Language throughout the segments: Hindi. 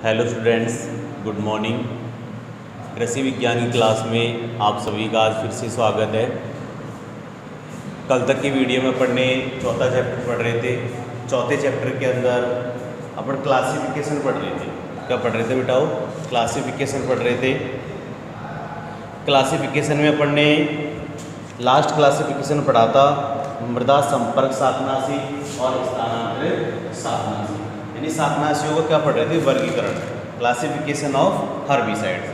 Hello students, good morning. कृषि विज्ञान की क्लास में आप सभी का आज फिर से स्वागत है। कल तक की वीडियो में पढ़ने चौथा चैप्टर पढ़ रहे थे। चौथे चैप्टर के अंदर अपन क्लासिफिकेशन पढ़ रहे थे। क्या पढ़ रहे थे बेटाओ? क्लासिफिकेशन पढ़ रहे थे। क्लासिफिकेशन में अपन ने लास्ट क्लासिफिकेशन पढ़ा था मृदा संपर्क शाकनाशी और स्थानांतरित शाकनाशी, यानी शाकनाशियों को क्या पढ़ रहे थे? वर्गीकरण, क्लासिफिकेशन ऑफ हर्बिसाइड्स।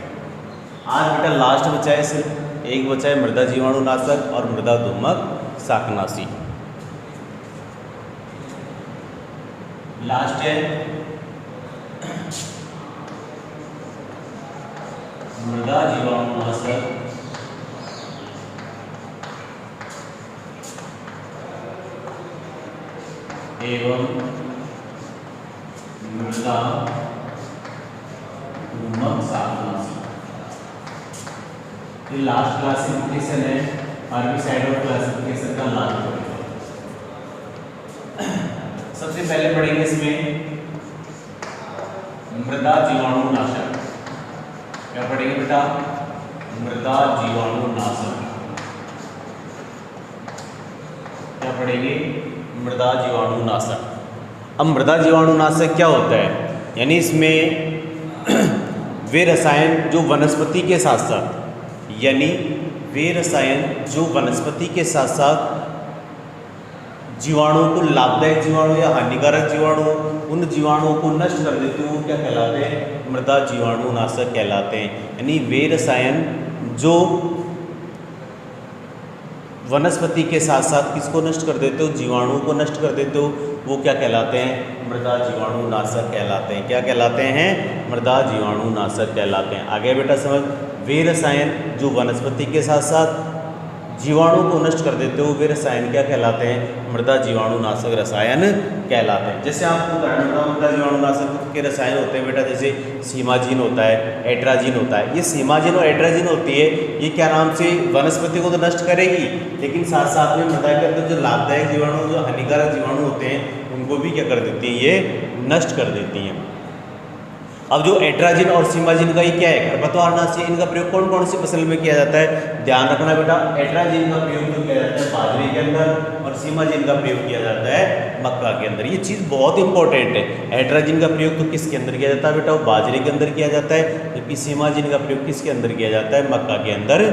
आज बेटा लास्ट बचा है, सिर्फ एक बचा है, मृदा जीवाणुनाशक और मृदा दोमक शाकनाशी। लास्ट है मृदा जीवाणुनाशक एवं मृदा दोमक शाकनाशी। ये लास्ट क्लासिफिकेशन है, हर्बिसाइड और क्लासिफिकेशन का लास्ट पढ़ेंगे। सबसे पहले पढ़ेंगे इसमें मृदा जीवाणुनाशक। क्या पढ़ेंगे बेटा? मृदा जीवाणुनाशक। क्या पढ़ेंगे? मृदा जीवाणुनाशक। अब मृदा जीवाणुनाशक क्या होता है? यानी इसमें वे रसायन जो वनस्पति के साथ साथ, यानी वे रसायन जो वनस्पति के साथ साथ जीवाणुओं को, लाभदायक जीवाणु या हानिकारक जीवाणु, उन जीवाणुओं को नष्ट कर देते हैं, वो क्या कहलाते हैं? मृदा जीवाणुनाशक कहलाते हैं। यानी वे रसायन जो वनस्पति के साथ साथ किसको नष्ट कर देते हो? जीवाणुओं को नष्ट कर देते हो, वो क्या कहलाते हैं? मृदा जीवाणुनाशक कहलाते हैं। क्या कहलाते हैं? मृदा जीवाणुनाशक कहलाते हैं। आगे बेटा समझ, वे रसायन जो वनस्पति के साथ साथ जीवाणु को नष्ट कर देते हो, वे रसायन क्या कहलाते हैं? मृदा जीवाणुनाशक रसायन कहलाते हैं। जैसे आपको उदाहरण बताऊं, मृदा जीवाणुनाशक के रसायन होते हैं बेटा, जैसे सीमाजीन होता है, एट्राजीन होता है। ये सीमाजीन और एट्राजीन होती है, ये क्या नाम से वनस्पति को तो नष्ट करेगी, लेकिन साथ साथ में मृदा के अंदर जो लाभदायक जीवाणु, जो हानिकारक जीवाणु होते हैं, उनको भी क्या कर देती हैं? ये नष्ट कर देती हैं। अब जो एट्राजिन और सीमाजिन का ये क्या है? खरपतवारनाशी। इनका प्रयोग कौन कौन सी फसल में किया जाता है? ध्यान रखना बेटा, एट्राजिन का प्रयोग जो किया जाता है बाजरे के अंदर, और सीमाजिन का प्रयोग किया जाता है मक्का के अंदर। ये चीज़ बहुत इंपॉर्टेंट है। एट्राजिन का प्रयोग तो किसके अंदर किया जाता है बेटा? बाजरे के अंदर किया जाता है, जबकि सीमाजिन का प्रयोग किसके अंदर किया जाता है? मक्का के अंदर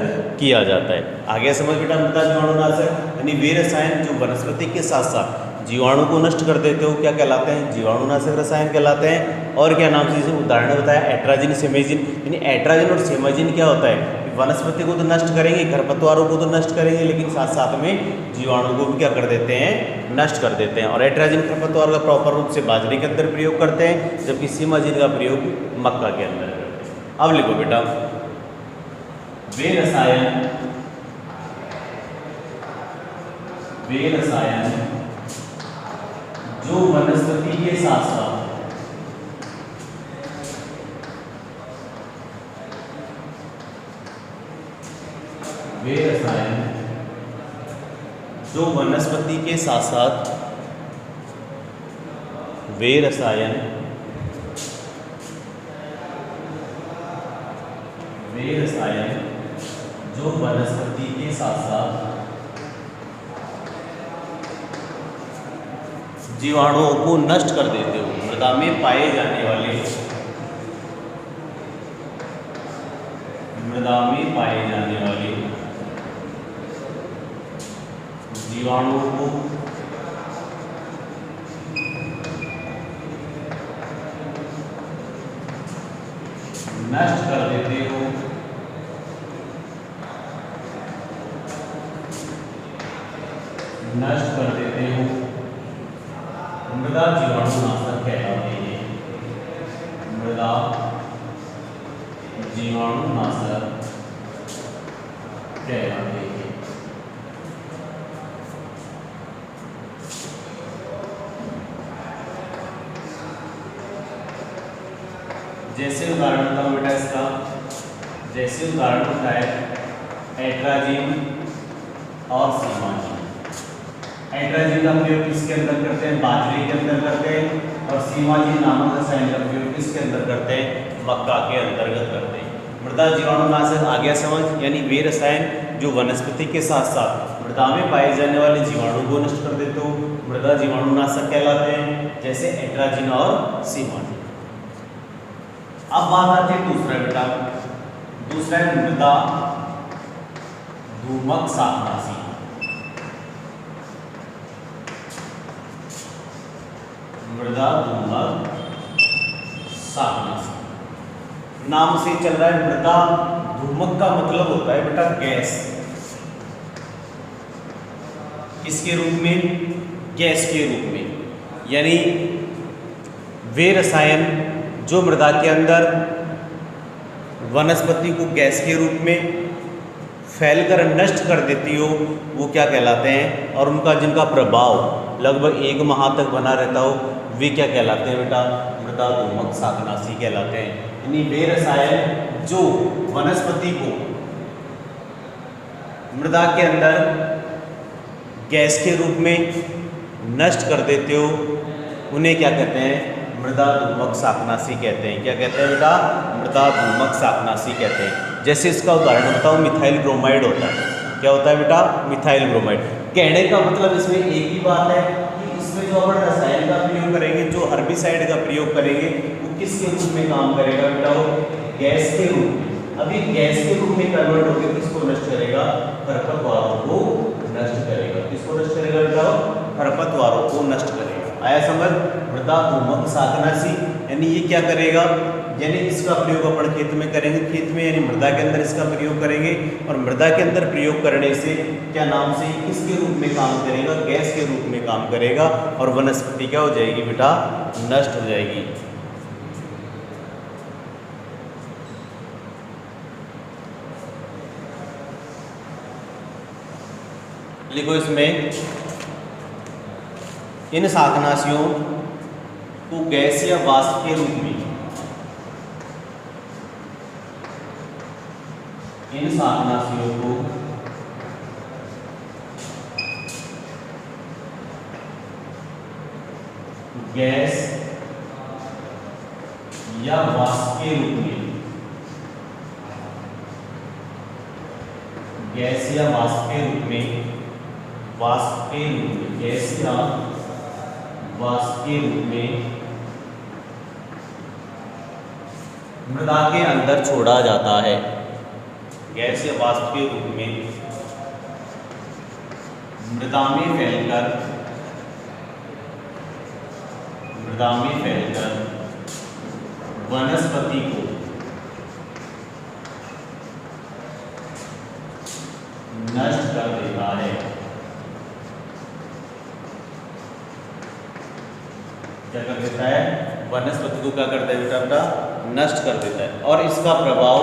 किया जाता है। आगे समझ बेटा, मृदा जीवाणुनाशक यानी वे रसायन जो वनस्पति के साथ साथ जीवाणु को नष्ट कर देते हो, क्या कहलाते हैं? जीवाणुनाशक रसायन कहलाते हैं। और क्या नाम से, जैसे उदाहरण बताया एट्राजिन, सेमाजिन। यानी एट्राजिन और सेमाजिन क्या होता है? वनस्पति को तो नष्ट करेंगे, खरपतवारों को तो नष्ट करेंगे, लेकिन साथ साथ में जीवाणु को भी क्या कर देते हैं? नष्ट कर देते हैं। और एट्राजिन खरपतवार का प्रॉपर रूप से बाजरे के अंदर प्रयोग करते हैं, जबकि सेमाजिन का प्रयोग मक्का के अंदर करते हैं। अब लिखो बेटा, वे रसायन जो वनस्पति के साथ साथ वे रसायन जो वनस्पति के साथ साथ वे रसायन जो वनस्पति के साथ साथ जीवाणुओं को नष्ट कर देते हो, मृदा में पाए जाने वाले जीवाणुओं को नष्ट कर देते हो, मृदा जीवाणुनाशक कहलाते हैं। मृदा जीवाणुनाशक कहलाते हैं। जैसे उदाहरण बताओ बेटा इसका, जैसे उदाहरण होता है एट्राजिन और सीमाजिन। एट्राजिन का प्रयोग किसके अंदर करते हैं? बाजरे के अंदर करते हैं, और सीमाजी नामक रसायन का प्रयोग किसके अंदर करते हैं? मक्का के अंतर्गत करते हैं। मृदा जीवाणुनाशक आ गया समझ, यानी वे रसायन जो वनस्पति के साथ साथ मृदा में पाए जाने वाले जीवाणु को नष्ट कर देते हो मृदा जीवाणुनाशक कहलाते हैं, जैसे एट्राजिन और सीमाजी। अब बात आती है दूसरा बेटा, दूसरा है मृदा धूमक शाकनाशी। मृदा धूमक शाकनाशी नाम से चल रहा है। मृदा धूमक का मतलब होता है बेटा गैस। किसके रूप में? गैस के रूप में। यानी वे रसायन जो मृदा के अंदर वनस्पति को गैस के रूप में फैलकर नष्ट कर देती हो वो क्या कहलाते हैं? और उनका जिनका प्रभाव लगभग 1 माह तक बना रहता हो वे क्या कहलाते हैं बेटा? मृदा धूमक शाकनाशी कहलाते हैं। यानी वे रसायन जो वनस्पति को मृदा के अंदर गैस के रूप में नष्ट कर देते हो उन्हें क्या कहते हैं? मृदा धूमक शाकनाशी कहते हैं। क्या कहते हैं बेटा? मृदा धूमक शाकनाशी कहते हैं। जैसे इसका उदाहरण बताओ, मिथाइल ब्रोमाइड होता है। क्या होता है बेटा? Methyl bromide. कहने का मतलब इसमें एक ही बात है कि इसमें जो अपन रसायन का प्रयोग करेंगे, जो हर्बिसाइड का प्रयोग करेंगे, वो किसके रूप में काम करेगा बेटा? वो गैस के रूप में। अभी गैस के रूप में कन्वर्ट होकर किसको नष्ट करेगा? खरपतवारों को नष्ट करेगा। किसको नष्ट करेगा बेटा? खरपतवारों को नष्ट करेगा। आया समझ? मृदा धूमक शाकनाशी यानी ये क्या करेगा? यानी इसका प्रयोग अपन खेत में करेंगे, खेत में यानी मृदा के अंदर इसका प्रयोग करेंगे और मृदा के अंदर प्रयोग करने से क्या नाम से किसके रूप में काम करेगा? गैस के रूप में काम करेगा और वनस्पति क्या हो जाएगी बेटा? नष्ट हो जाएगी। लिखो इसमें इन शाकनाशियों को गैस या वाष्प के रूप में, इन शाकनाशियों को गैस या वाष्प के रूप में, गैस या वाष्प के रूप में, वाष्प के रूप में, गैस या वाष्प के रूप में मृदा के अंदर छोड़ा जाता है। गैस या वाष्प के रूप में मृदा में फैलकर वनस्पति को नष्ट कर देता है। क्या कर देता है? वनस्पति को क्या करता है बेटा? नष्ट कर देता है। और इसका प्रभाव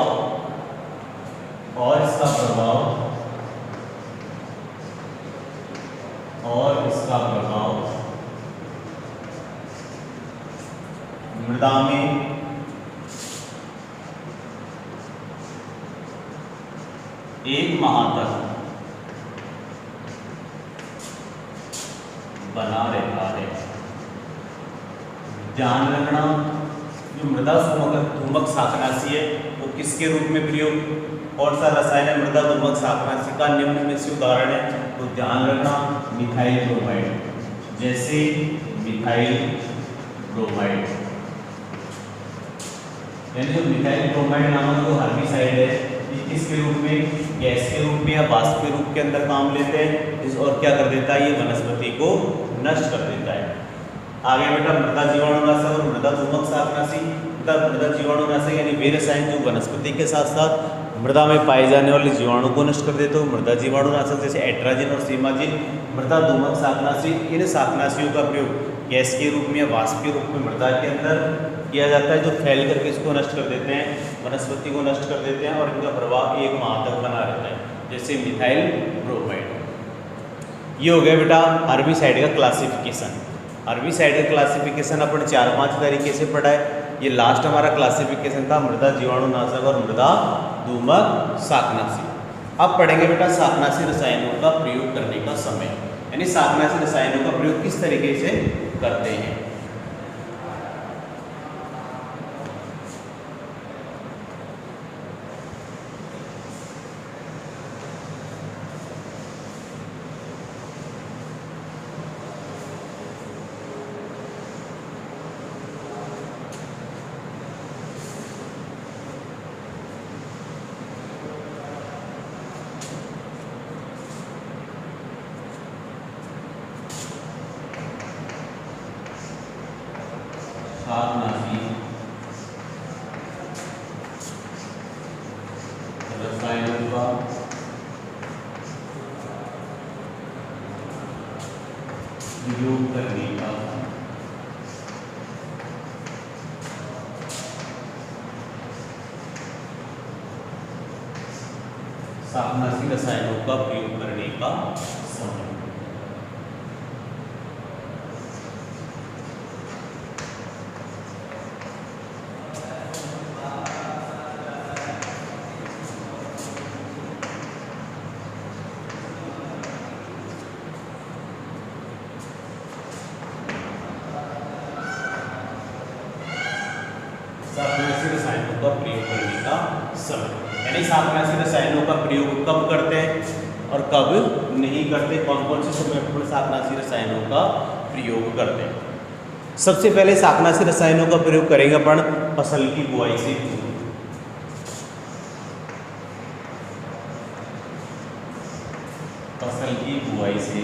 मृदा में एक माह तक बना रहता है। ध्यान रखना, जो मृदा धूमक शाकनाशी है वो किसके रूप में प्रयोग, कौन सा रसायन है मृदा धूमक शाकनाशी का? निम्न में से उदाहरण है तो ध्यान रखना मिथाइल ब्रोमाइड। जैसे मिथाइल ब्रोमाइड यानी जो मिथाइल ब्रोमाइड नामक जो हर्बिसाइड है ये किसके रूप में? गैस के रूप में या वाष्प के रूप के अंदर काम लेते हैं और क्या कर देता है? ये वनस्पति को नष्ट कर देता है। आगे बेटा मृदा जीवाणुनाशक और मृदा धूमक शाकनाशी। मृदा जीवाणुनाशक यानी वे रसायन जो वनस्पति के साथ साथ मृदा में पाए जाने वाले जीवाणु को नष्ट कर देते हो मृदा जीवाणुनाशक, जैसे एट्राजिन और सीमाजिन। मृदा धूमक शाकनाशी, इन शाकनाशियों का प्रयोग गैस के रूप में या वाष्प के रूप में मृदा के अंदर किया जाता है, जो फैल करके इसको नष्ट कर देते हैं, वनस्पति को नष्ट कर देते हैं और इनका प्रभाव 1 माह तक बना रहता है, जैसे मिथाइल ब्रोमाइड। ये हो गया बेटा हर्बिसाइड का क्लासिफिकेशन। हर्बिसाइड का क्लासिफिकेशन अपन 4-5 तरीके से पढ़ा है। ये लास्ट हमारा क्लासिफिकेशन था मृदा जीवाणुनाशक और मृदा धूमक शाकनाशी। अब पढ़ेंगे बेटा शाकनाशी रसायनों का प्रयोग करने का समय, यानी शाकनाशी रसायनों का प्रयोग किस तरीके से करते हैं। शाकनाशी रसायनों का प्रयोग करने का समय। शाकनाशी रसायनों का प्रयोग करने का समय, यानी शाकनाशी रसायनों का प्रयोग कब करते हैं और कब नहीं करते, कौन कौन से समय पर शाकनाशी रसायनों का प्रयोग करते हैं। सबसे पहले शाकनाशी रसायनों का प्रयोग करेंगे अपन फसल की बुआई से पूर्व। फसल की बुआई से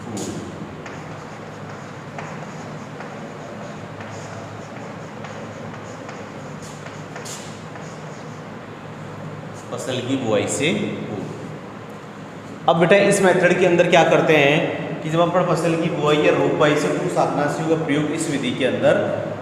पूर्व फसल की बुआई से पूर्व। अब बेटा इस मेथड के अंदर क्या करते हैं कि जब अपन फसल की बुआई या रोपाई से पूर्व शाकनाशियों का प्रयोग इस विधि के अंदर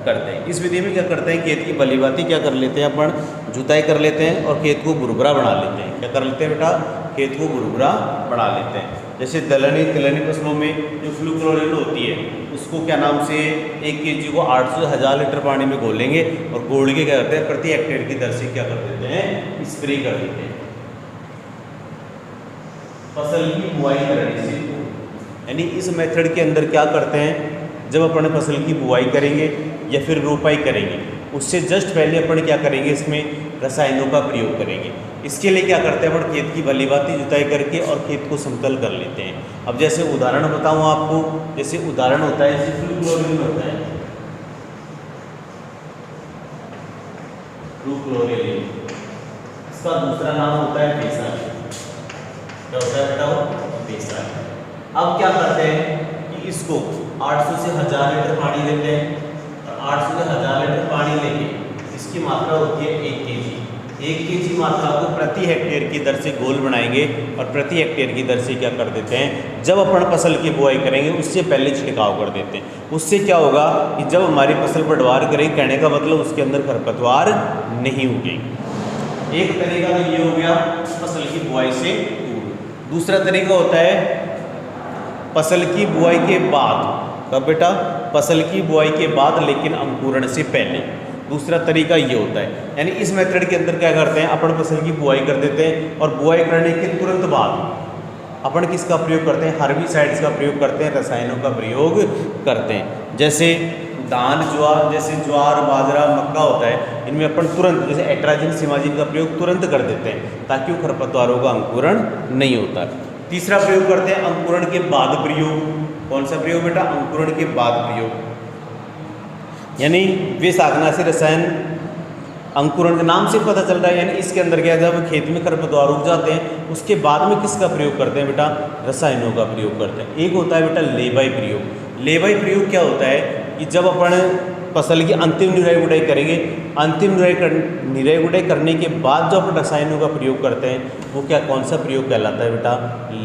करते हैं। इस विधि में क्या करते हैं, खेत की भली भांति क्या कर लेते हैं अपन, जुताई कर लेते हैं और खेत को भुरभुरा बना लेते हैं। क्या कर लेते हैं बेटा, खेत को भुरभुरा बना लेते हैं। जैसे दलहनी तिलहनी फसलों में जो फ्लूक्लोरीन होती है उसको क्या नाम से 1 kg को 800 से 1000 लीटर पानी में घोलेंगे और घोल के क्या करते हैं प्रति हेक्टेयर की दर से क्या कर देते हैं, स्प्रे कर देते हैं फसल की बुआई करने से। यानी इस मेथड के अंदर क्या करते हैं, जब अपन फसल की बुआई करेंगे या फिर रोपाई करेंगे उससे जस्ट पहले अपन क्या करेंगे, इसमें रसायनों का प्रयोग करेंगे। इसके लिए क्या करते हैं अपन, खेत की भली भांति जुताई करके और खेत को समतल कर लेते हैं। अब जैसे उदाहरण बताऊं आपको, जैसे उदाहरण होता है जैसे फ्लूक्लोरीन होता है, फ्लूक्लोरीन, इसका दूसरा नाम होता है बेसाल। क्या होता है बेटा, वो बेसाल। अब क्या करते हैं कि इसको 800 से 1000 लीटर पानी लेते हैं और 800 से 1000 लीटर पानी लेके इसकी मात्रा होती है 1 kg। 1 kg मात्रा को प्रति हेक्टेयर की दर से घोल बनाएंगे और प्रति हेक्टेयर की दर से क्या कर देते हैं, जब अपन फसल की बुआई करेंगे उससे पहले छिड़काव कर देते हैं। उससे क्या होगा कि जब हमारी फसल पैदावार करेंगे, कहने का मतलब उसके अंदर खरपतवार नहीं उगेगी। एक तरीका तो ये हो गया फसल की बुआई से पूर्व। दूसरा तरीका होता है फसल की बुआई के बाद। कब बेटा, फसल की बुआई के बाद लेकिन अंकुरण से पहले। दूसरा तरीका ये होता है, यानी इस मेथड के अंदर क्या करते हैं, अपन फसल की बुआई कर देते हैं और बुआई करने के तुरंत बाद अपन किसका प्रयोग करते हैं, हर्बिसाइड्स का प्रयोग करते हैं, रसायनों का प्रयोग करते हैं। जैसे धान ज्वार, जैसे ज्वार बाजरा मक्का होता है, इनमें अपन तुरंत जैसे एट्राजिन सिमाजिन का प्रयोग तुरंत कर देते हैं ताकि वो खरपतवारों का अंकुरण नहीं होता। तीसरा प्रयोग करते हैं अंकुरण के बाद प्रयोग। कौन सा प्रयोग बेटा, अंकुरण के बाद प्रयोग। यानी वे शाकनाशी रसायन अंकुरण के नाम से पता चल रहा है, यानी इसके अंदर क्या है, जब खेत में खरपतवार उग जाते हैं उसके बाद में किसका प्रयोग करते हैं बेटा, रसायनों का प्रयोग करते हैं। एक होता है बेटा लेबाई प्रयोग। लेबाई प्रयोग क्या होता है कि जब अपन फसल की अंतिम निराई गुड़ाई करेंगे, अंतिम निराई गुड़ाई करने के बाद जो अपन रसायनों का प्रयोग करते हैं वो क्या, कौन सा प्रयोग कहलाता है बेटा,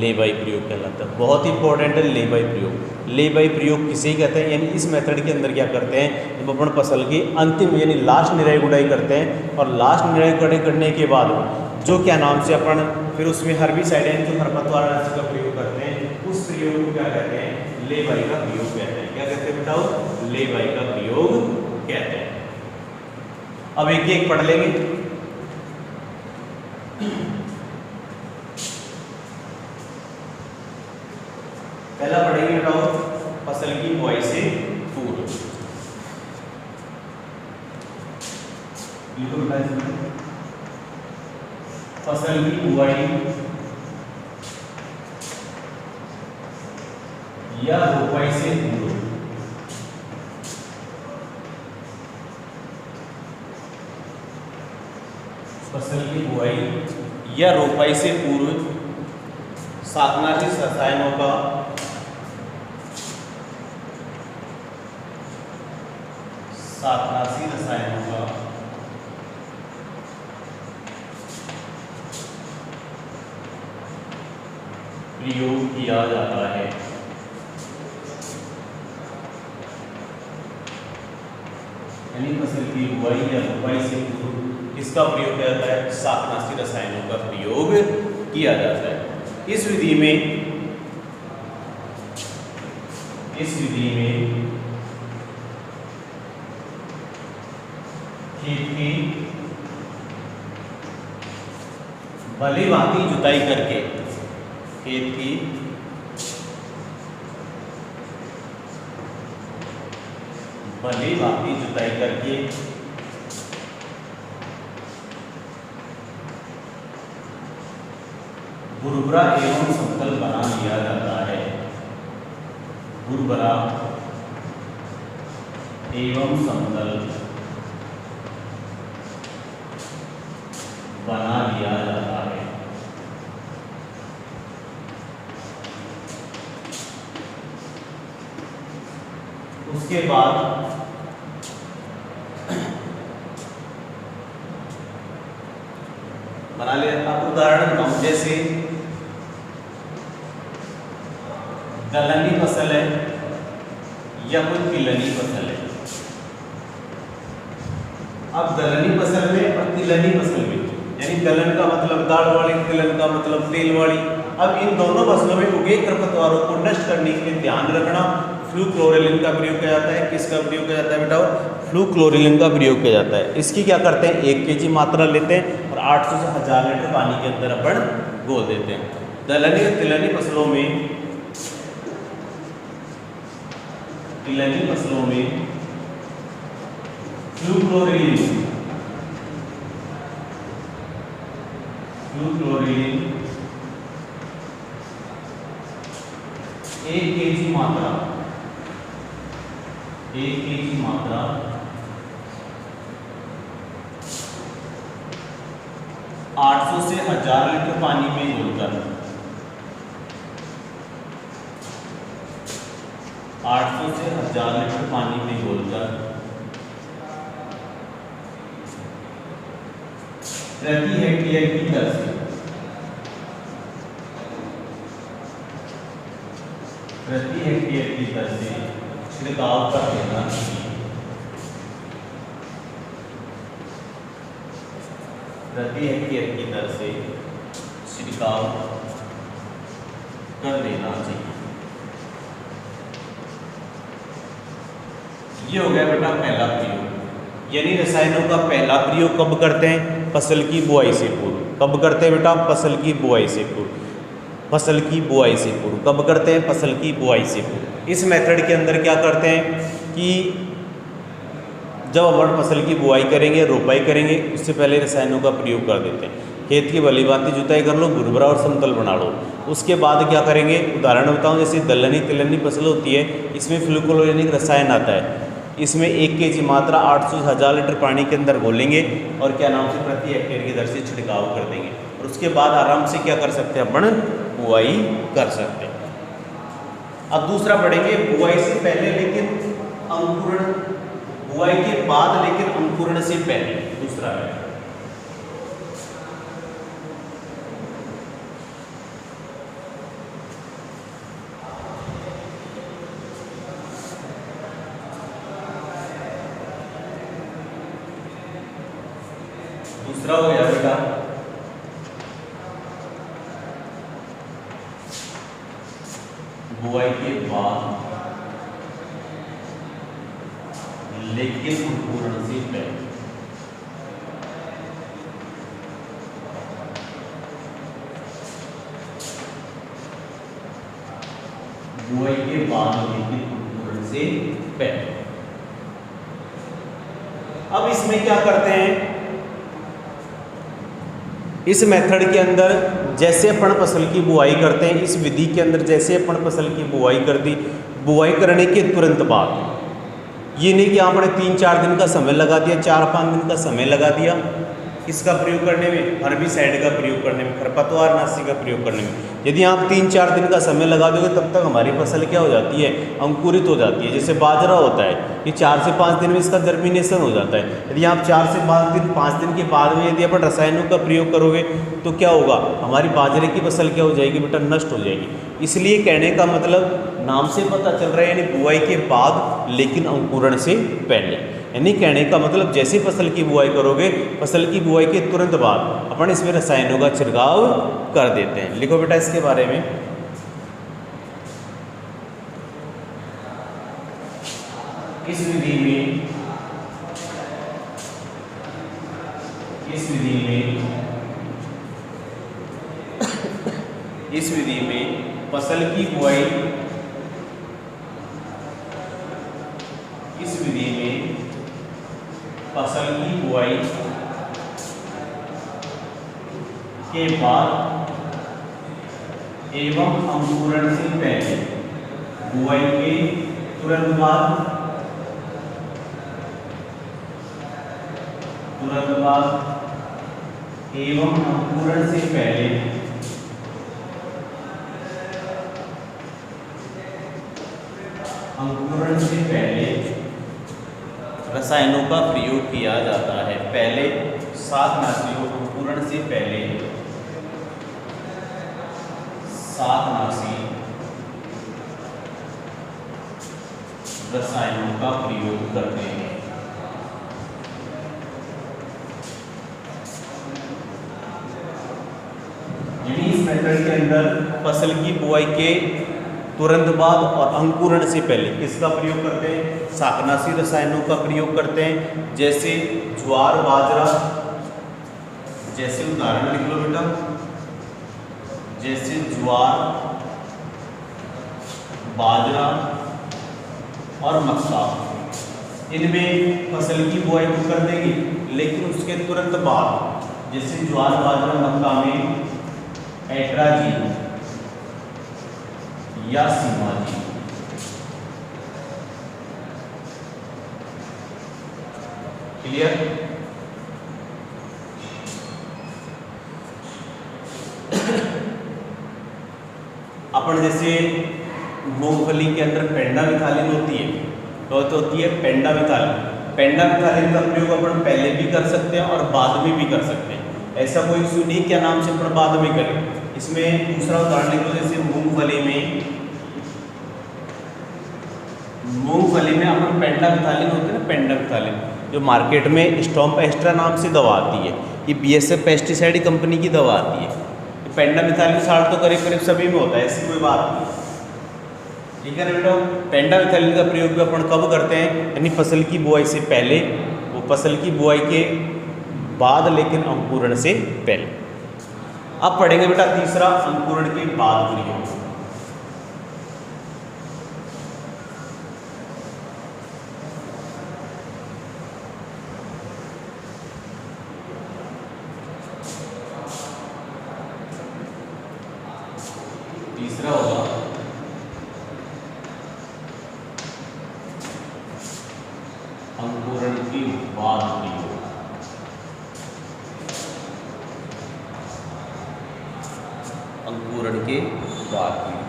लेबाई प्रयोग कहलाता है। बहुत इंपॉर्टेंट है लेबाई प्रयोग। लेबाई प्रयोग किसे कहते हैं, यानी इस मेथड के अंदर क्या करते हैं, जब अपन फसल की अंतिम यानी लास्ट निराई गुड़ाई करते हैं और लास्ट निराई गुड़ाई करने के बाद जो क्या नाम से अपन फिर उसमें हर्बिसाइड यानी जो खरपतवार नाशक का प्रयोग करते हैं उस प्रयोग को क्या कहते हैं, लेबाई का प्रयोग कहते हैं। क्या कहते हैं बताओ, लेबाई का प्रयोग कहते हैं। अब एक एक पढ़ लेंगे। पहला पढ़ेंगे बताओ फसल की बुआई से पूर्व। फसल की बुआई या रोपाई से पूर्व। फसल की बुआई या रोपाई से पूर्व शाकनाशी रसायनों का प्रयोग किया जाता है। यानी फसल की बुआई या रोपाई से पूर्व किसका प्रयोग किया जाता है, शाकनाशी रसायनों का प्रयोग किया जाता है। इस विधि में खेत की भली भांति जुताई करके भुरभुरा एवं समतल बना लिया जाता है। भुरभुरा एवं समतल बना लिया जाता है। उसके बाद बना लिया। अब उदाहरण हम जैसे दलहनी फसल है या कोई तिलहनी फसल है। अब दलहनी फसल में और तिलहनी फसल में, यानी दलहन का मतलब दाल वाली, तिलहन का मतलब तेल वाली। अब इन दोनों फसलों में उगे खरपतवारों को नष्ट करने के लिए ध्यान रखना, फ्लूक्लोरिलीन का प्रयोग किया जाता है। किसका प्रयोग किया जाता है बेटा? फ्लूक्लोरिलीन का प्रयोग किया जाता है। इसकी क्या करते हैं, 1 kg मात्रा लेते हैं और 800 से 1000 लीटर पानी के अंदर अपन घोल देते हैं। दलहनी और तिलहनी फसलों में फ्लूक्लोरिलीन 1 kg मात्रा 800 से 1000 लीटर पानी में घोलकर 800 से 1000 लीटर पानी में घोलकर प्रति हेक्टेयर की दर से छिड़काव कर देना चाहिए। प्रति हेक्टेयर की दर से छिड़काव कर देना चाहिए। ये हो गया बेटा पहला प्रयोग, यानी रसायनों का पहला प्रयोग कब करते हैं? फसल की बुआई से पूर्व। कब करते हैं बेटा? फसल की बुआई से पूर्व। कब करते हैं? फसल की बुआई से पूर्व। इस मेथड के अंदर क्या करते हैं कि जब अपन फसल की बुआई करेंगे, रोपाई करेंगे, उससे पहले रसायनों का प्रयोग कर देते हैं। खेत की भली भांति जुताई कर लो, भुरभुरा और समतल बना लो। उसके बाद क्या करेंगे, उदाहरण बताऊं, जैसे दलहनी तिलहनी फसल होती है, इसमें फ्लूक्लोरिलीन रसायन आता है। इसमें 1 kg मात्रा 800 से 1000 लीटर पानी के अंदर घोलेंगे और क्या नाम से प्रति हेक्टेयर की दर से छिड़काव कर देंगे। और उसके बाद आराम से क्या कर सकते हैं, अपन बुआई कर सकते हैं। अब दूसरा पढ़ेंगे, बुआई से पहले लेकिन अंकुरण, बुआई के बाद लेकिन अंकुरण से पहले। दूसरा है दूसरा हो गया बेटा बुआई के बाद लेकिन अंकुरण से पहले। बुआई के बाद लेकिन अंकुरण से पहले। अब इसमें क्या करते हैं, इस मेथड के अंदर जैसे अपन फसल की बुआई करते हैं, इस विधि के अंदर जैसे अपन फसल की बुआई कर दी, बुआई करने के तुरंत बाद, ये नहीं कि आपने 3-4 दिन का समय लगा दिया, 4-5 दिन का समय लगा दिया इसका प्रयोग करने में, हर्बिसाइड का प्रयोग करने में, खरपतवार नाशी का प्रयोग करने में। यदि आप 3-4 दिन का समय लगा दोगे तब तक हमारी फसल क्या हो जाती है, अंकुरित हो जाती है। जैसे बाजरा होता है, ये 4 से 5 दिन में इसका जर्मिनेशन हो जाता है। यदि आप 4 से 5 दिन के बाद में यदि अपन रसायनों का प्रयोग करोगे तो क्या होगा, हमारी बाजरे की फसल क्या हो जाएगी बेटा, नष्ट हो जाएगी। इसलिए कहने का मतलब नाम से पता चल रहा है, यानी बुआई के बाद लेकिन अंकुरण से पहले। यानी कहने का मतलब जैसे फसल की बुआई करोगे, फसल की बुआई के तुरंत बाद अपन इसमें रसायनों का छिड़काव कर देते हैं। लिखो बेटा इसके बारे में। इस विधि में फसल की बुआई के बाद एवं अंकुरण से पहले, बुआई के तुरंत बाद एवं अंकुरण से पहले रसायनों का प्रयोग किया जाता है। पहले शाकनाशियों, अंकुरण से पहले शाकनाशी रसायनों का प्रयोग करते हैं। यानी इस मेथड के अंदर फसल की बुआई के तुरंत बाद और अंकुरण से पहले किसका प्रयोग करते हैं? शाकनाशी रसायनों का प्रयोग करते हैं। जैसे ज्वार बाजरा, जैसे उदाहरण लिख लो बेटा, जैसे ज्वार बाजरा और मक्का, इनमें फसल की बुआई तो कर देंगे, लेकिन उसके तुरंत बाद जैसे ज्वार बाजरा मक्का में एट्राजीन या सीमाजीन, क्लियर? अपन जैसे मूंगफली के अंदर पेंडामिथालिन होती है, तो होती है पेंडामिथालिन। पेंडामिथालिन का प्रयोग अपन पहले भी कर सकते हैं और बाद में भी कर सकते हैं। ऐसा कोई इशू नहीं क्या नाम से अपन बाद में करें। इसमें दूसरा उदाहरण लिखो, जैसे मूंगफली में अपन पेंडामिथालिन होते हैं ना, पेंडामिथालिन जो मार्केट में स्टॉम्प एक्स्ट्रा नाम से दवा आती है, ये बीएसएफ पेस्टिसाइड कंपनी की दवा आती है। पेंडामिथालिन साल्ट तो करीब करीब सभी में होता है, ऐसी कोई बात नहीं, ठीक है ना बेटा। पेंडामिथालिन का प्रयोग भी अपन कब करते हैं? यानी फसल की बुआई से पहले, वो फसल की बुआई के बाद लेकिन अंकुरण से पहले। अब पढ़ेंगे बेटा तीसरा, अंकुरण के बाद प्रयोग। तीसरा होगा अंकुरण के बाद प्रयोग। अंकुरण के बाद प्रयोग।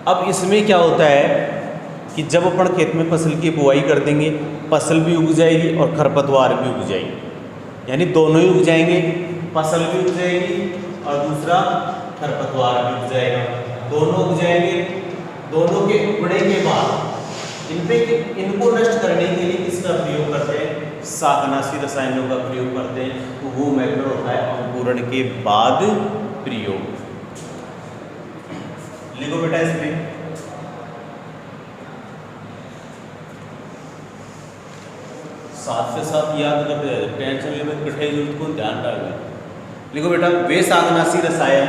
अब इसमें क्या होता है कि जब अपन खेत में फसल की बुआई कर देंगे, फसल भी उग जाएगी और खरपतवार भी उग जाएगी, यानी दोनों ही उग जाएंगे, फसल भी उग जाएगी और दूसरा खरपतवार भी उग जाएगा, दोनों उग जाएंगे। दोनों के उगने के बाद इनको नष्ट करने के लिए किसका प्रयोग करते हैं? शाकनाशी रसायनों का प्रयोग करते हैं। तो वो मेथड होता है अंकुरण के बाद प्रयोग। लिखो बेटा इसमें, साथ से साथ याद करते हैं, टेंशन लेने में कठिनाई जरूरत को ध्यान डालना। लिखो बेटा, वे शाकनाशी रसायन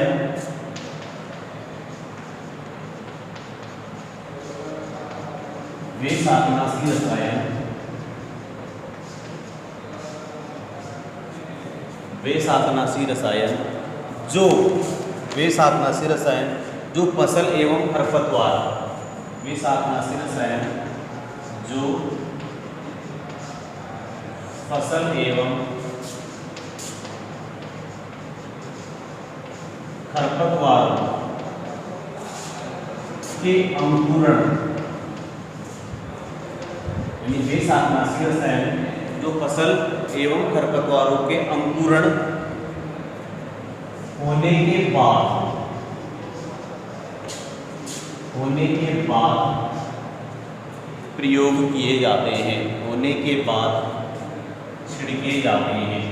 जो फसल एवं खरपतवार, वे शाकनाशी रसायन जो फसल एवं खरपतवार के अंकुरण, यानी वे शाकनाशी रसायन जो फसल एवं खरपतवारों के अंकुरण होने के बाद होने के बाद प्रयोग किए जाते हैं, होने के बाद छिड़के जाते हैं,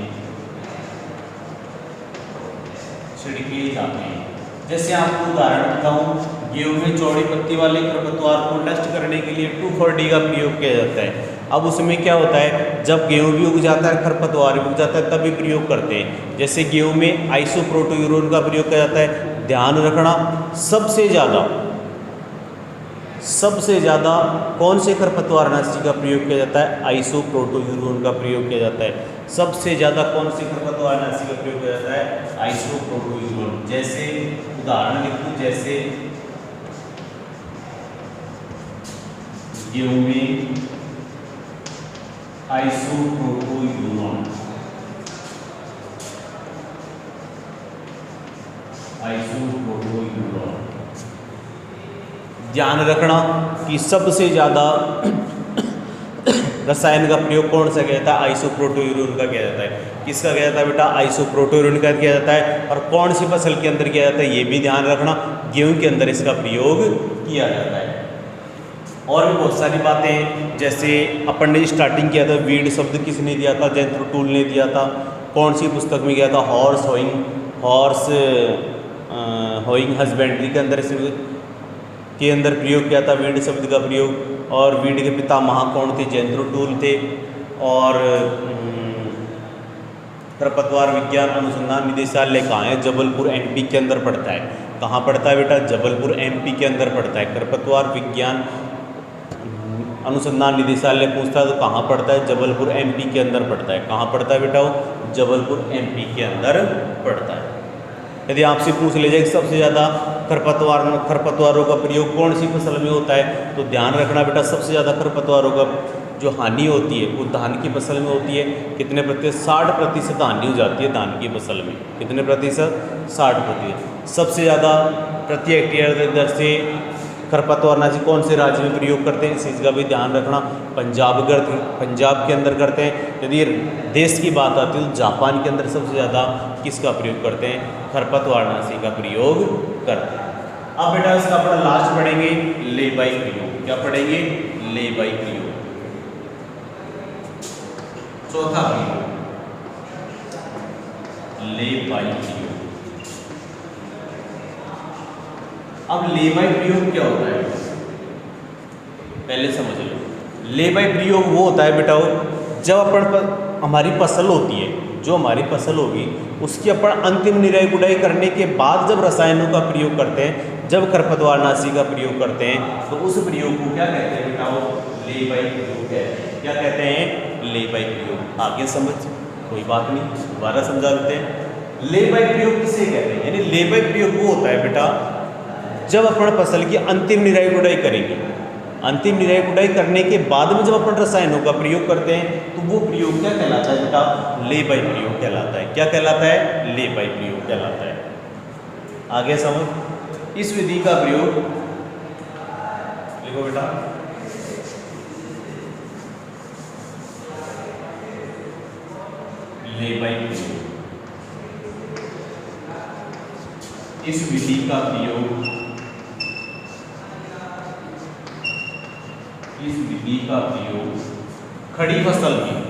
छिड़के जाते हैं। जैसे आपको उदाहरण बताऊं, गेहूं में चौड़ी पत्ती वाले खरपतवार को नष्ट करने के लिए 2,4-D का प्रयोग किया जाता है। अब उसमें क्या होता है, जब गेहूं भी उग जाता है, खरपतवार भी उग जाता है, तभी प्रयोग करते हैं। जैसे गेहूं में आइसोप्रोटोयूरोन का प्रयोग किया जाता है। ध्यान रखना, सबसे ज़्यादा कौन से खरपतवारनाशी का प्रयोग किया जाता है? आइसोप्रोटोयूरोन का प्रयोग किया जाता है। सबसे ज़्यादा कौन से खरपतवारनाशी का प्रयोग किया जाता है? आइसोप्रोटोयूरोन। जैसे उदाहरण लिख दूं, जैसे गेहूं में आइसोप्रोटोयूरोन, आइसोप्रोटोयूरोन। ध्यान रखना कि सबसे ज़्यादा रसायन का प्रयोग कौन सा किया जाता है? आइसोप्रोटोयूरोन का किया जाता है। किसका किया जाता है बेटा? आइसोप्रोटोयूरोन का किया जाता है। और कौन सी फसल के अंदर किया जाता है ये भी ध्यान रखना, गेहूं के अंदर इसका प्रयोग किया जाता है। और भी बहुत सारी बातें, जैसे अपन ने स्टार्टिंग किया था, वीड शब्द किसने दिया था? जेंथ्रोटूल ने दिया था। कौन सी पुस्तक में किया था? हॉर्स होइंग हस्बेंड्री के अंदर प्रयोग किया था वीड शब्द का प्रयोग। और वीड के पितामह कौन थे? जेंथ्रोटूल थे। और खरपतवार विज्ञान अनुसंधान निदेशालय कहाँ है? जबलपुर एमपी के अंदर पड़ता है। कहाँ पड़ता है बेटा? जबलपुर एमपी के अंदर पड़ता है। खरपतवार विज्ञान अनुसंधान निदेशालय पूछता है तो कहाँ पड़ता है? जबलपुर एमपी के अंदर पड़ता है। कहाँ पड़ता है बेटा? वो जबलपुर एमपी के अंदर पड़ता है। यदि आपसे पूछ ले जाए कि सबसे ज़्यादा खरपतवारों का प्रयोग कौन सी फसल में होता है, तो ध्यान रखना बेटा, सबसे ज़्यादा खरपतवारों का जो हानि होती है वो धान की फसल में होती है। कितने प्रतिशत? 60% हानि हो जाती है धान की फसल में। कितने प्रतिशत? 60%। सबसे ज़्यादा प्रति हेक्टेयर दर से खरपतवारनाशी कौन से राज्य में प्रयोग करते हैं? इस चीज़ का भी ध्यान रखना। पंजाब के अंदर करते हैं। यदि देश की बात आती है तो जापान के अंदर सबसे ज़्यादा किसका प्रयोग करते हैं? खरपतवारनाशी का प्रयोग करते हैं। अब बेटा इसका अपना लास्ट पढ़ेंगे लेबाई प्रयोग। क्या पढ़ेंगे? लेबाई प्रयोग। चौथा प्रयोग लेबाई प्रयोग। अब लेबाई प्रयोग क्या होता है पहले समझ लो। लेबाई प्रयोग वो होता है बेटा, जब हमारी फसल होती है, जो हमारी फसल होगी उसकी अपन अंतिम निराई गुड़ाई करने के बाद जब रसायनों का प्रयोग करते हैं, जब खरपतवारनाशी का प्रयोग करते हैं, तो उस प्रयोग को क्या कहते हैं बेटा? वो लेबाई प्रयोग कहते हैं। क्या कहते हैं? लेबाई प्रयोग। आगे समझ, कोई बात नहीं, दोबारा समझा देते हैं। लेबाई प्रयोग किसे कहते हैं? यानी लेबाई प्रयोग वो होता है बेटा जब अपन फसल की अंतिम निराई गुड़ाई करेंगे। अंतिम निराई गुड़ाई करने के बाद में जब अपन रसायनों का प्रयोग करते हैं तो वो प्रयोग क्या कहलाता है बेटा? लेबाई प्रयोग कहलाता है। क्या कहलाता है? लेबाई प्रयोग कहलाता है। आगे समझ, इस विधि का प्रयोग लिखो बेटा, लेबाई प्रयोग। इस विधि का प्रयोग, इस विधि का प्रयोग खड़ी फसल में,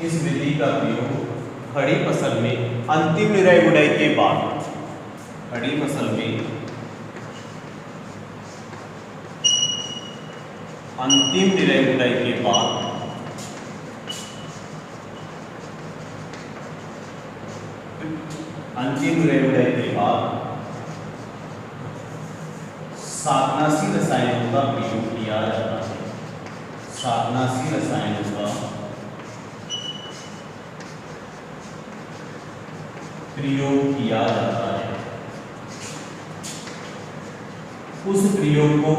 इस विधि का प्रयोग खड़ी फसल में अंतिम निराई गुड़ाई के बाद, खड़ी फसल में अंतिम निराई गुड़ाई के बाद शाकनाशी रसायनों का प्रयोग किया जाता है। शाकनाशी रसायनों का प्रयोग किया जाता है। उस प्रयोग को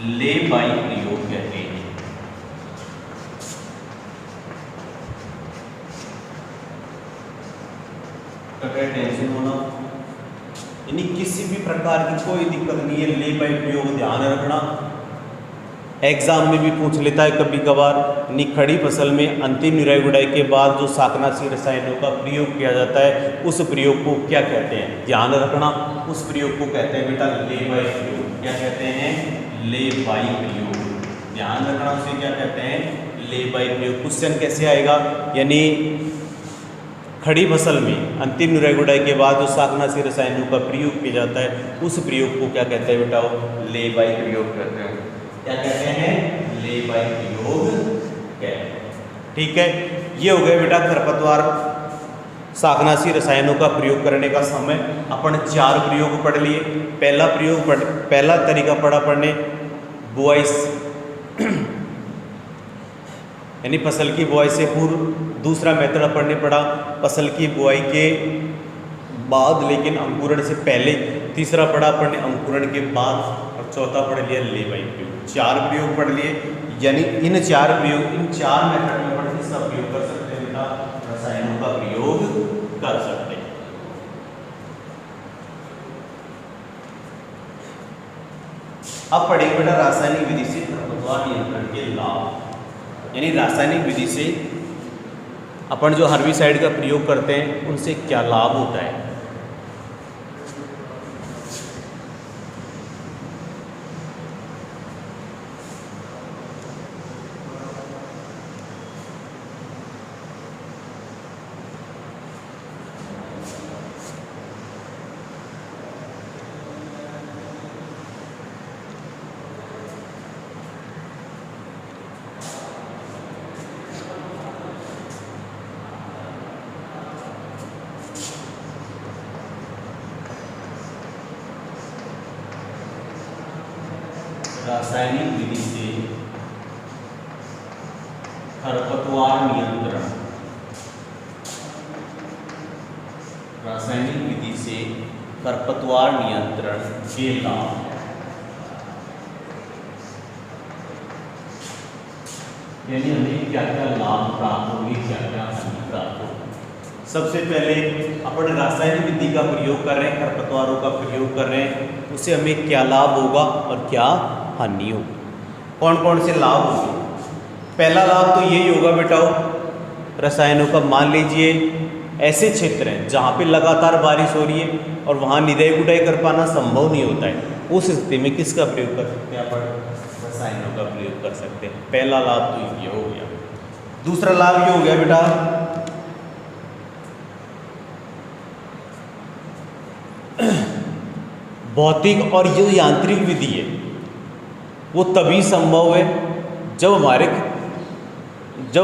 लेबाई प्रयोग कहते हैं। टेंशन होना, यानी किसी भी प्रकार की कोई दिक्कत नहीं है, ले बाई प्रयोग ध्यान रखना। एग्जाम में भी पूछ लेता है कभी कभार, यानी खड़ी फसल में अंतिम निराई गुड़ाई के बाद जो शाकनाशी रसायनों का प्रयोग किया जाता है उस प्रयोग को क्या कहते हैं, ध्यान रखना। उस प्रयोग को कहते हैं बेटा ले बाई प्रयोग। क्या कहते हैं? ले बाई प्रयोग। ध्यान रखना, उसे क्या कहते हैं? ले बाई प्रयोग। क्वेश्चन कैसे आएगा, यानी खड़ी फसल में अंतिम निराई गुड़ाई के बाद जो शाकनाशी रसायनों का प्रयोग किया जाता है उस प्रयोग को क्या कहते हैं बेटा? ले बाई प्रयोग कहते हैं। क्या कहते हैं? ले बाई प्रयोग कहते हैं। ठीक है, ये हो गया बेटा खरपतवार शाकनाशी रसायनों का प्रयोग करने का समय। अपन 4 प्रयोग पढ़ लिए। पहला तरीका पढ़ा पढ़ने बुआई यानी फसल की बुआई से पूर्व। दूसरा मेथड अपन ने पढ़ा फसल की बुआई के बाद लेकिन अंकुरण से पहले। तीसरा पढ़ा अपन ने अंकुरण के बाद, और चौथा पढ़ लिया ले बाई प्रयोग। 4 प्रयोग पढ़ लिए, यानी इन 4 मेथड में अपन इसका प्रयोग कर सकते हैं बेटा, रसायनों का प्रयोग कर सकते हैं। अब पढ़ेंगे बेटा रासायनिक विधि से खरपतवार नियंत्रण के लाभ। यानी रासायनिक विधि से अपन जो हर्बिसाइड का प्रयोग करते हैं उनसे क्या लाभ होता है। रासायनिक विधि से खरपतवार नियंत्रण। रासायनिक विधि से खरपतवार नियंत्रण के लाभ। यानी हमें क्या क्या लाभ प्राप्त होंगे, क्या क्या हानि प्राप्त होगी। सबसे पहले अपन रासायनिक विधि का प्रयोग कर रहे हैं, खरपतवारों का प्रयोग कर रहे हैं, उससे हमें क्या लाभ होगा और क्या हानि होगी। कौन कौन से लाभ होंगे? पहला लाभ तो यही होगा बेटा, रसायनों का मान लीजिए ऐसे क्षेत्र हैं जहाँ पे लगातार बारिश हो रही है और वहाँ निराई गुड़ाई कर पाना संभव नहीं होता है, उस स्थिति में किसका प्रयोग कर सकते हैं अपन? रसायनों का प्रयोग कर सकते हैं। पहला लाभ तो ये हो गया। दूसरा लाभ ये हो गया बेटा, भौतिक और जो यांत्रिक विधि है वो तभी संभव है जब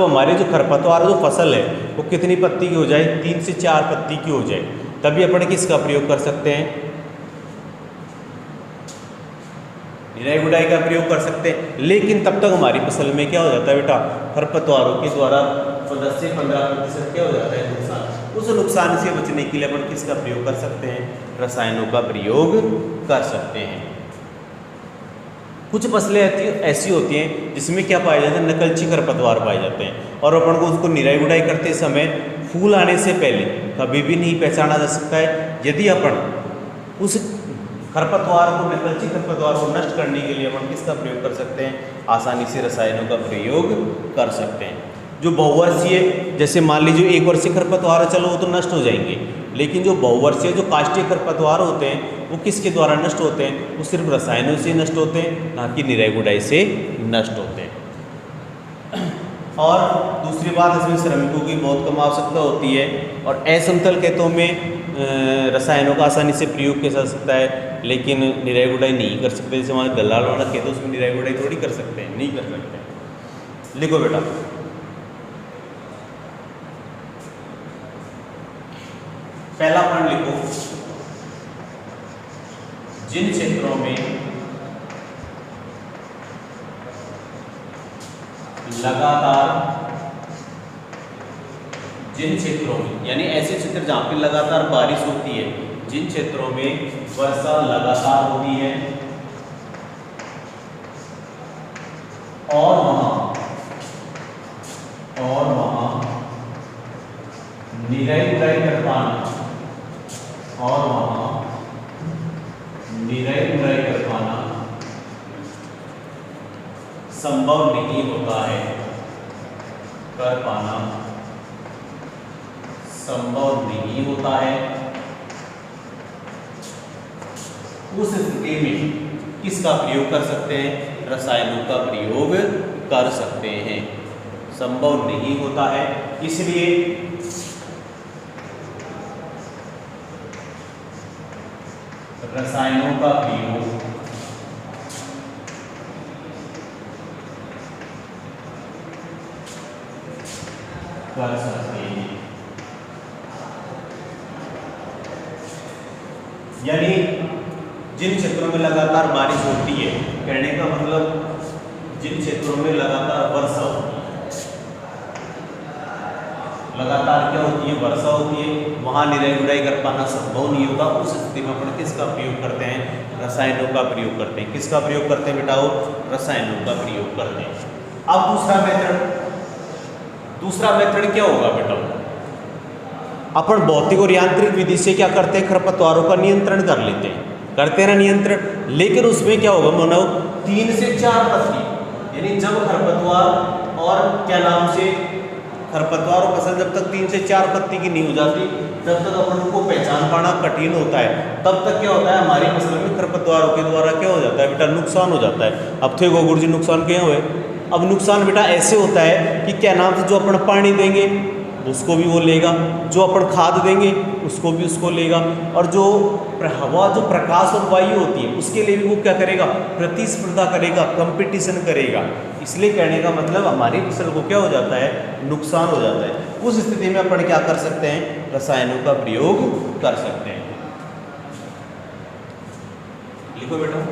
हमारे जो खरपतवार जो फसल है वो कितनी पत्ती की हो जाए? 3 से 4 पत्ती की हो जाए, तभी अपन किसका प्रयोग कर सकते हैं? निराई गुड़ाई का प्रयोग कर सकते हैं। लेकिन तब तक हमारी फसल में क्या हो जाता है बेटा? खरपतवारों के द्वारा 10 से 15% क्या हो जाता है? नुकसान। उस नुकसान से बचने के लिए अपन किसका प्रयोग कर सकते हैं? रसायनों का प्रयोग कर सकते हैं। कुछ फसलें ऐसी होती हैं जिसमें क्या पाए जाते हैं? नकलची खरपतवार पाए जाते हैं, और अपन को उसको निराई गुड़ाई करते समय फूल आने से पहले कभी भी नहीं पहचाना जा सकता है। यदि अपन उस खरपतवार को, नकलची खरपतवार को नष्ट करने के लिए अपन किसका प्रयोग कर सकते हैं? आसानी से रसायनों का प्रयोग कर सकते हैं। जो बहुवर्षीय, जैसे मान लीजिए 1 वर्षीय खरपतवार, चलो वो तो नष्ट हो जाएंगे, लेकिन जो बहुवर्षीय जो काष्ठीय खरपतवार होते हैं वो किसके द्वारा नष्ट होते हैं? वो सिर्फ रसायनों से नष्ट होते हैं, ना कि निराई गुड़ाई से नष्ट होते हैं। और दूसरी बात, इसमें श्रमिकों की बहुत कम आवश्यकता होती है, और असमतल खेतों में रसायनों का आसानी से प्रयोग किया जा सकता है, लेकिन निराई गुड़ाई नहीं कर सकते। जैसे हमारे दलाल वाला खेत है उसमें निराई गुड़ाई थोड़ी कर सकते हैं, नहीं कर सकते। लिखो बेटा, पहला पॉइंट लिखो, जिन क्षेत्रों में यानी ऐसे क्षेत्र जहां पे लगातार बारिश होती है, जिन क्षेत्रों में वर्षा लगातार होती है और वहां निराई गुड़ाई कर पाना, और वहां संभव नहीं होता है, कर पाना संभव नहीं होता है, उस स्थिति में किसका प्रयोग कर सकते हैं? रसायनों का प्रयोग कर सकते हैं। संभव नहीं होता है इसलिए रसायनों का प्रयोग कर सकते हैं। यानी जिन क्षेत्रों में लगातार बारिश होती है, कहने का मतलब जिन क्षेत्रों में लगातार वर्षा होती है, लगातार क्या होती है? वर्षा होती है, वहाँ निराई गुड़ाई कर पाना संभव नहीं होगा। उस स्थिति में अपन किसका प्रयोग करते हैं? रसायनों का प्रयोग करते हैं। किसका प्रयोग करते हैं बेटा? रसायनों का प्रयोग करते हैं। अब दूसरा मेथड क्या होगा बेटा? अपन भौतिक और यांत्रिक विधि से क्या करते हैं? खरपतवारों का नियंत्रण कर लेते हैं, करते हैं ना नियंत्रण। लेकिन उसमें क्या होगा मानव? 3 से 4 पत्ती, यानी जब खरपतवार और क्या नाम से खरपतवार और फसल जब तक 3 से 4 पत्ती की नहीं हो जाती, तब तक अपन उनको पहचान पाना कठिन होता है। तब तक क्या होता है? हमारी फसल में खरपतवारों के द्वारा क्या हो जाता है बेटा? नुकसान हो जाता है। अब थे गोगुर जी नुकसान क्या हुए? अब नुकसान बेटा ऐसे होता है कि क्या नाम से जो अपन पानी देंगे उसको भी वो लेगा, जो अपन खाद देंगे उसको भी उसको लेगा, और जो हवा, जो प्रकाश और वायु होती है उसके लिए भी वो क्या करेगा? प्रतिस्पर्धा करेगा, कंपटीशन करेगा। इसलिए कहने का मतलब हमारी फसल को क्या हो जाता है? नुकसान हो जाता है। उस स्थिति में अपन क्या कर सकते हैं? रसायनों का प्रयोग कर सकते हैं। लिखो बेटा।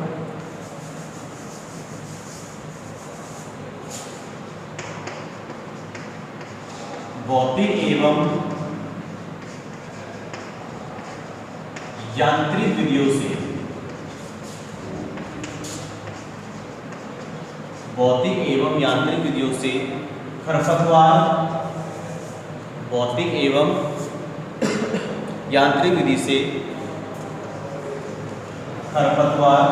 भौतिक एवं यांत्रिक विधियों से भौतिक एवं यांत्रिक विधियों से खरपतवार, भौतिक एवं यांत्रिक विधि से खरपतवार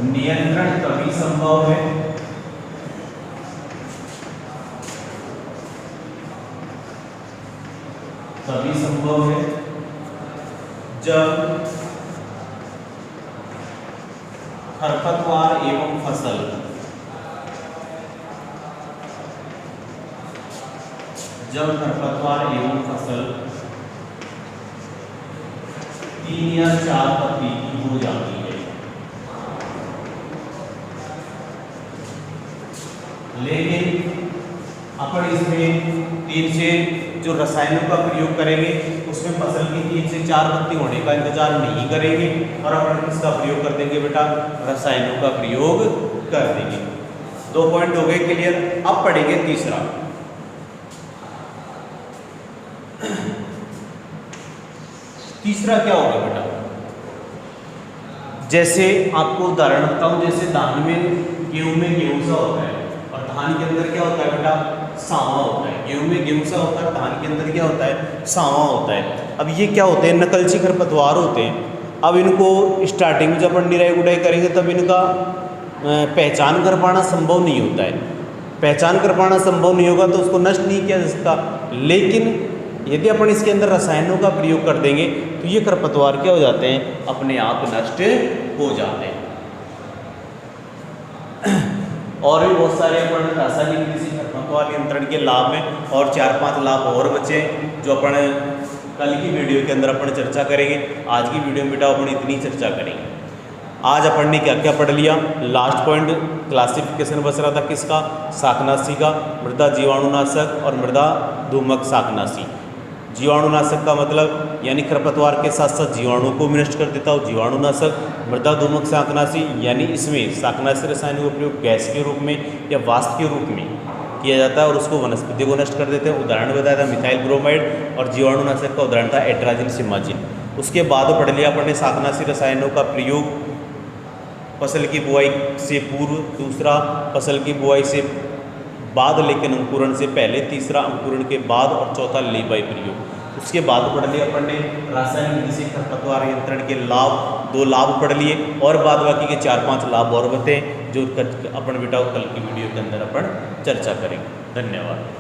नियंत्रण तभी संभव है जब खरपतवार एवं फसल तीन या चार पत्ती की हो जाती है। लेकिन अपन इसमें 3 से जो रसायनों का प्रयोग करेंगे उसमें फसल की 3 से 4 पत्ती होने का इंतजार नहीं करेंगे, और अपन किसका प्रयोग कर देंगे बेटा? रसायनों का प्रयोग कर देंगे। 2 पॉइंट हो गए क्लियर। अब पढ़ेंगे तीसरा। तीसरा क्या होगा बेटा? जैसे आपको उदाहरण बताऊं, जैसे धान में गेहूं सा होता है, और धान के अंदर क्या होता है बेटा? सांवा होता है। गेहूं में गेहूं सा होता है, धान के अंदर क्या होता है? सांवा होता है। अब ये क्या होते हैं? नकलची खरपतवार होते हैं। अब इनको स्टार्टिंग में जब अपन निराई गुड़ाई करेंगे तब इनका पहचान कर पाना संभव नहीं होता है। पहचान कर पाना संभव नहीं होगा तो उसको नष्ट नहीं किया जा सकता। लेकिन यदि अपन इसके अंदर रसायनों का प्रयोग कर देंगे तो ये खरपतवार क्या हो जाते हैं? अपने आप नष्ट हो जाते हैं। और भी बहुत सारे अपन रासायनिक विधि से खरपतवार नियंत्रण के लाभ में और 4-5 लाभ और बचे जो अपन कल की वीडियो के अंदर अपन चर्चा करेंगे। आज की वीडियो में बेटा अपन इतनी चर्चा करेंगे। आज अपन ने क्या क्या पढ़ लिया? लास्ट पॉइंट क्लासिफिकेशन बच रहा था किसका? शाकनाशी का। मृदा जीवाणुनाशक और मृदा धूमक शाकनाशी। जीवाणुनाशक का मतलब यानी खरपतवार के साथ साथ जीवाणु को भी नष्ट कर देता हो, जीवाणुनाशक। मृदा धूमक शाकनाशी यानी इसमें शाकनाशी रसायनों का प्रयोग गैस के रूप में या वाष्प के रूप में किया जाता है और उसको वनस्पति को नष्ट कर देते हैं। उदाहरण बताया था मिथाइल ब्रोमाइड, और जीवाणुनाशक का उदाहरण था एट्राजिन सिमाजिन। उसके बाद पढ़ लिया अपन ने शाकनाशी रसायनों का प्रयोग फसल की बुआई से पूर्व, दूसरा फसल की बुआई से बाद लेकिन अंकुरण से पहले, तीसरा अंकुरण के बाद, और चौथा लेबाई प्रयोग। उसके बाद पढ़ लिया अपन ने रासायनिक विधि से खरपतवार नियंत्रण के लाभ, 2 लाभ पढ़ लिए और बाद बाकी के 4-5 लाभ और बताएं जो अपन बेटा कल की वीडियो के अंदर अपन चर्चा करेंगे। धन्यवाद।